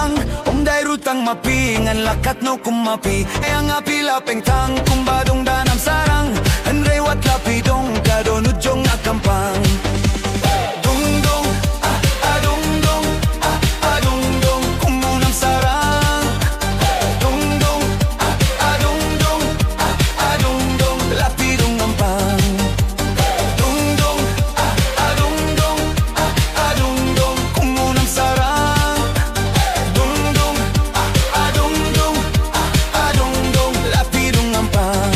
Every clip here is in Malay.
tang dai rutang mapi ngan lakat no kumapi ang apila pengtang kumbadong danam sarang andre wat lapidong kadonut jong akampang dong dong dong dong dong dong kumunam sarang dong dong dong dong dong dong lapidong ampang dong dong dong dong dong dong kumunam sarang dong dong dong dong dong dong lapidong ampang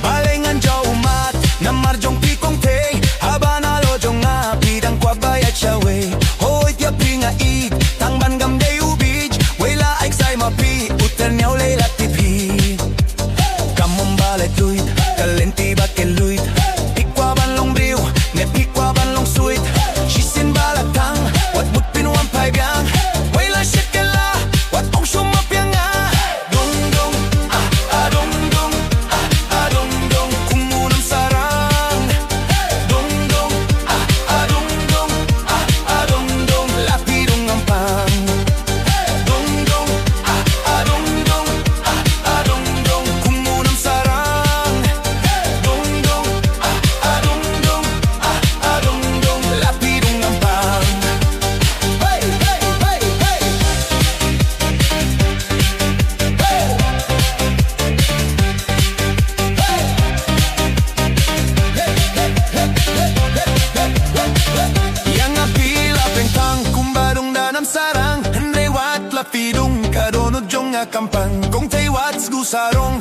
balengan jaumat namarjong pikong te habana lojong apidang kwabaya chawe hoy tia pinga it tangban gamde ubij wela eksai mapi uter nyau lela tipi kamon bale tuit kalenti bakeluit pikwaban long briu ne pikwaban long suit shisin balatang wat but pinuan pai biang wela shekela wat ong shuma pianga dong dong dong dong dong dong kumunam sarang dong dong dong dong dong dong lapidong ampang dong dong dong dong dong dong kumunam sarang dong dong dong dong dong dong lapidong ampang hey hey hey hey yang apila pengtang kumbadong danam sarang andre wat lapidong kadonut jong akampang kong tay wat gusarong